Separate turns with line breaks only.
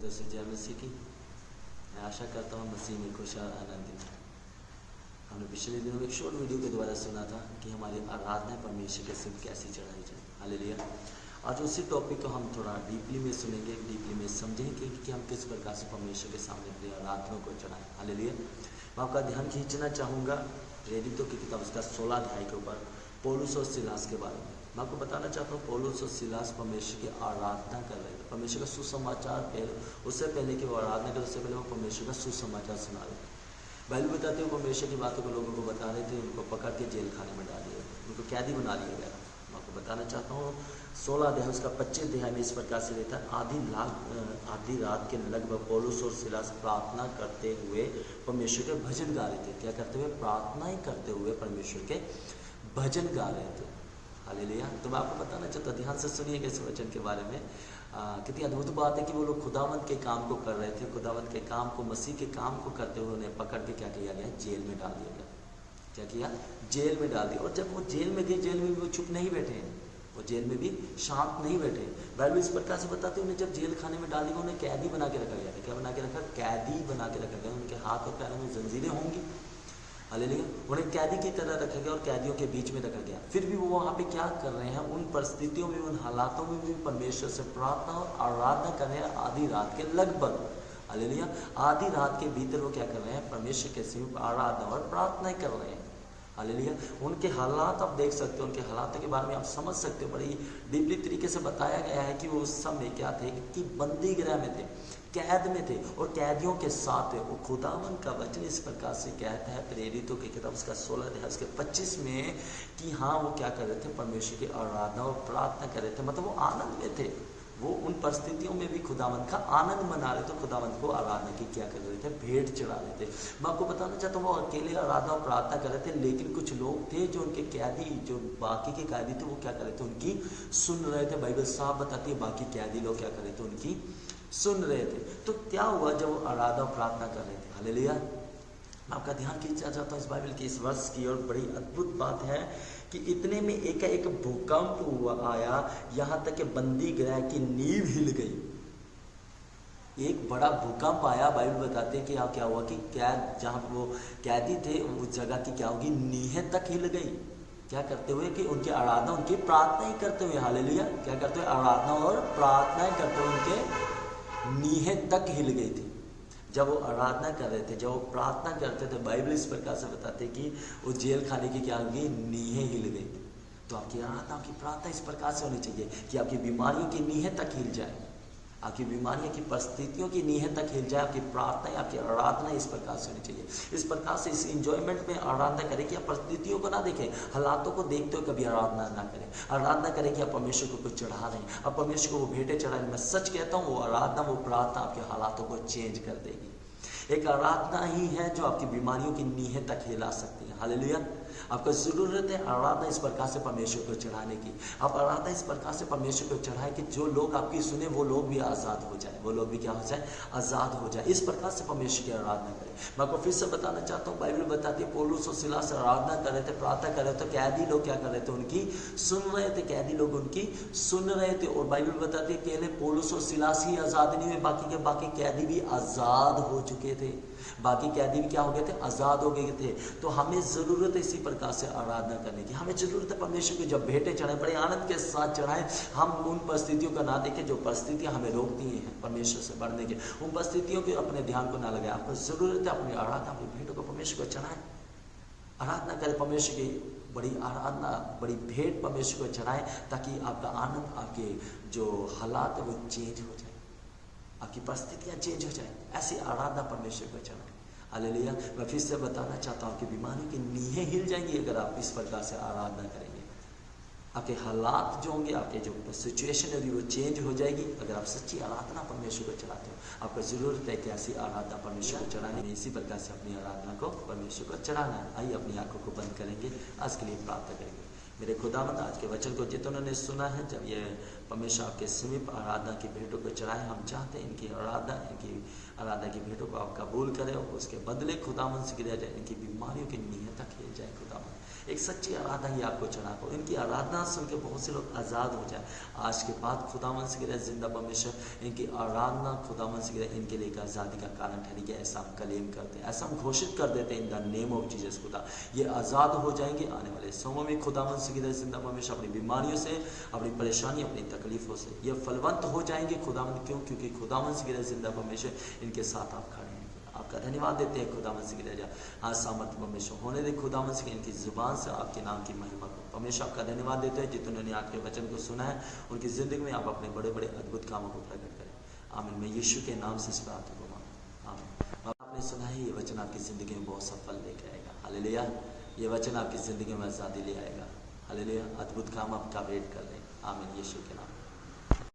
से जय मसीह की। मैं आशा करता हूँ मसीह में खुश और आनंदित है। हमने पिछले दिनों में एक शॉर्ट वीडियो के द्वारा सुना था कि हमारी आराधना परमेश्वर के सिर्फ कैसी चढ़ाई जाए। हालेलुया। आज उसी टॉपिक को हम थोड़ा डीपली में सुनेंगे, डीपली में समझेंगे कि हम किस प्रकार से परमेश्वर के सामने अपनी आराधना को चढ़ाएं। हालेलुया। मैं आपका ध्यान खींचना चाहूँगा प्रेरितों की किताब उसका 16 अध्याय के ऊपर पौलुस और सिलास के बारे में। मैं आपको बताना चाहता हूँ पौलुस और सिलास परमेश्वर की आराधना कर रहे थे। परमेश्वर का सुसमाचार पहले, उससे पहले कि वो आराधना करे उससे पहले वो परमेश्वर का सुसमाचार सुना रहे थे। बाइबल बताते हुए परमेश्वर की बातों को लोगों को बता रहे थे। उनको पकड़ के जेल खाने में डाल दिया, उनको कैदी बना लिया गया। मैं आपको बताना चाहता हूँ 16 अध्याय उसका 25 अध्याय में इस प्रकार से रहता है। आधी रात के लगभग पौलुस और सिलास प्रार्थना करते हुए परमेश्वर के भजन गा रहे थे। क्या करते हुए? प्रार्थना ही करते हुए परमेश्वर के भजन गा रहे थे। हालेलुया। तो मैं आपको बताना चाहता हूँ, ध्यान से सुनिएगा इस वचन के बारे में। कितनी अद्भुत बात है कि वो लोग खुदावंत के काम को कर रहे थे। खुदावंत के काम को, मसीह के काम को करते हुए उन्हें पकड़ के क्या किया गया? जेल में डाल दिया गया। क्या किया? जेल में डाल दिया। और जब वो जेल में गए, जेल में भी वो चुप नहीं बैठे हैं, वो जेल में भी शांत नहीं बैठे। बाइबल इस प्रकार से बताते हैं उन्हें जब जेल खाने में डाल दिया उन्हें कैदी बना के रखा गया था। क्या बना के रखा? कैदी बना के रखा गया। उनके हाथ और पैरों में जंजीरें होंगी। हालेलुया। उन्हें कैदी की तरह रखा गया और कैदियों के बीच में रखा गया। फिर भी वो वहाँ पे क्या कर रहे हैं? उन परिस्थितियों में, उन हालातों में भी परमेश्वर से प्रार्थना और आराधना कर रहे हैं। आधी रात के लगभग, हालेलुया, आधी रात के भीतर वो क्या कर रहे हैं? परमेश्वर के सिर्फ आराधना और प्रार्थना कर रहे हैं। हालेलुया। उनके हालात आप देख सकते हो, उनके हालातों के बारे में आप समझ सकते हो। बड़ी डीपली तरीके से बताया गया है कि वो उस समय क्या थे कि बंदी गृह में थे, कैद में थे और कैदियों के साथ थे। वो खुदावन का वचन इस प्रकार से कहता है प्रेरितों की किताब उसका 16 अध्याय उसके 25 में कि हाँ वो क्या कर रहे थे? परमेश्वर की आराधना और प्रार्थना कर रहे थे। मतलब वो आनंद में थे। वो उन परिस्थितियों में भी खुदावंत का आनंद मना रहे थे। खुदावंत को आराधना की क्या कर रहे थे? भेंट चढ़ा रहे थे। मैं आपको बताना चाहता हूँ वो अकेले आराधना और प्रार्थना कर रहे थे, लेकिन कुछ लोग थे जो उनके कैदी, जो बाकी के कैदी थे, वो क्या कर रहे थे? उनकी सुन रहे थे। बाइबल साफ बताती है बाकी कैदी लोग क्या कर रहे थे? उनकी सुन रहे थे। तो क्या हुआ जब वो आराधना और प्रार्थना कर रहे थे? हालेलुया। मैं आपका ध्यान खींचना चाहता हूँ इस बाइबल के इस वर्ष की और बड़ी अद्भुत बात है कि इतने में एक भूकंप हुआ आया, यहाँ तक कि बंदी गृह की नींव हिल गई। एक बड़ा भूकंप आया। बाइबल बताते हैं कि यहाँ क्या हुआ कि कैद, जहाँ वो कैदी थे उस जगह की क्या होगी? नींहें तक हिल गई। क्या करते हुए? कि उनकी आराधना, उनकी प्रार्थना ही करते हुए। हालेलुया। क्या करते हुए? आराधना और प्रार्थना ही करते हुए उनके नींहें तक हिल गई थी। जब वो आराधना कर रहे थे, जब वो प्रार्थना करते थे, बाइबल इस प्रकार से बताते कि वो जेल खाने की क्या होगी? नींहें हिल गई। तो आपकी आराधना, आपकी प्रार्थना इस प्रकार से होनी चाहिए कि आपकी बीमारियों की नींहें तक हिल जाए, आपकी बीमारियों की परिस्थितियों की नींहें तक हिल जाए। आपकी प्रार्थना, आपकी आराधना इस प्रकार से होनी चाहिए। इस प्रकार से इस इंजॉयमेंट में आराधना करें कि आप परिस्थितियों को ना देखें, हालातों को देखते हुए कभी आराधना ना करें। आराधना करें कि आप परमेश्वर को कुछ चढ़ा रहे हैं, आप परमेश्वर को वो भेंटें चढ़ा रहे हैं। मैं सच कहता हूँ वो आराधना, वो प्रार्थना आपके हालातों को चेंज कर देगी। एक आराधना ही है जो आपकी बीमारियों की नींहें तक हिला सकती है। हालेलुया। आपको जरूरत है आराधना इस प्रकार से परमेश्वर को चढ़ाने की। आप आराधना इस प्रकार से परमेश्वर को चढ़ाएं कि जो लोग आपकी सुने वो लोग भी आज़ाद हो जाए, वो लोग भी क्या हो जाए? आज़ाद हो जाए। इस प्रकार से परमेश्वर की आराधना करें। मैं आपको फिर से बताना चाहता हूँ, बाइबल बताती है पौलुस और सिलास आराधना कर रहे थे, प्रार्थना कर रहे थे। कैदी लोग क्या कर रहे थे? उनकी सुन रहे थे। कैदी लोग उनकी सुन रहे थे। और बाइबल बताती है केवल पौलुस और सिलास ही आज़ाद नहीं हुए, बाकी के बाकी कैदी भी आज़ाद हो चुके थे। बाकी कैदी भी क्या हो गए थे? आज़ाद हो गए थे। तो हमें ज़रूरत है इसी प्रकार से आराधना करने की। हमें ज़रूरत है परमेश्वर को जब भेंटें चढ़ाएं, बड़े आनंद के साथ चढ़ाएं। हम उन परिस्थितियों का ना देखें जो परिस्थितियां हमें रोकती हैं परमेश्वर से बढ़ने के। उन परिस्थितियों के अपने ध्यान को ना लगाएं। आपको ज़रूरत है अपनी आराधना, अपनी भेंटों को परमेश्वर को चढ़ाएं। आराधना करें परमेश्वर की, बड़ी आराधना, बड़ी भेंट परमेश्वर को चढ़ाएं, ताकि आपका आनंद, आपके जो हालात है वो चेंज हो जाए, आपकी परिस्थितियाँ चेंज हो जाए। ऐसी आराधना परमेश्वर को चढ़ाएं। हालेलुया। मैं फिर से बताना चाहता हूँ कि बीमारी की नींहें हिल जाएंगी अगर आप इस प्रकार से आराधना करेंगे। आपके हालात जो होंगे, आपके जो सिचुएशन है वो चेंज हो जाएगी अगर आप सच्ची आराधना परमेश्वर को चढ़ाते हो। आपको ज़रूरत है कि ऐसी आराधना परमेश्वर को चढ़ाने में, इसी प्रकार से अपनी आराधना को परमेश्वर को चढ़ाना है। आइए अपनी आंखों को बंद करेंगे, आज के लिए प्रार्थना करेंगे। मेरे खुदावंद, आज के वचन को जितनों ने सुना है, जब ये परमेश्वर आपके समीप आराधना की भेंटों को चढ़ाए। हम चाहते हैं इनकी आराधना की भेंटों को आप कबूल करें और उसके बदले खुदावंद से गिरा जाए, इनकी बीमारियों की निहत्ता किए जाए। खुदावंद एक सच्ची आराधना ही आपको चढ़ा को, इनकी आराधना सुन के बहुत से लोग आज़ाद हो जाए। आज के बाद खुदावंद से गिरा जिंदा परमेश्वर इनकी आराधना खुदावंद से गिरा इनके लिए एक आज़ादी का कारण ठहरेगी। ऐसा हम क्लेम करते हैं, ऐसा हम घोषित कर देते हैं in the name of Jesus. खुदा ये आज़ाद हो जाएंगे आने वाले समय में। खुदावंद से गिरा जिंदा परमेश्वर अपनी बीमारियों से, अपनी परेशानी, अपनी तकलीफों से ये फलवंत हो जाएंगे। खुदावंद क्यों? क्योंकि खुदावंद से गिरा जिंदा परमेश्वर इनके साथ आप खड़े हैं। आपका धन्यवाद देते हैं खुदावंद से गिरा आज सामर्थ्य परमेश्वर होने दे। खुदावंद से इनकी जुबान से आपके नाम की महिमा को परमेश्वर आपका धन्यवाद देते हैं। जितने आपके वचन को सुना है उनकी जिंदगी में आप अपने बड़े बड़े अद्भुत कामों को प्रकट करें। आमीन। मैं यीशु के नाम से इस प्रार्थना को मांगता हूं। आमीन। आपने सुना है ये वचन आपकी जिंदगी में बहुत सफल लेकर आएगा। हालेलुया। ये वचन आपकी जिंदगी में आजादी ले आएगा। हालेलुया। अद्भुत काम आपका वेट कर रहे हैं। आमीन। यीशु के नाम।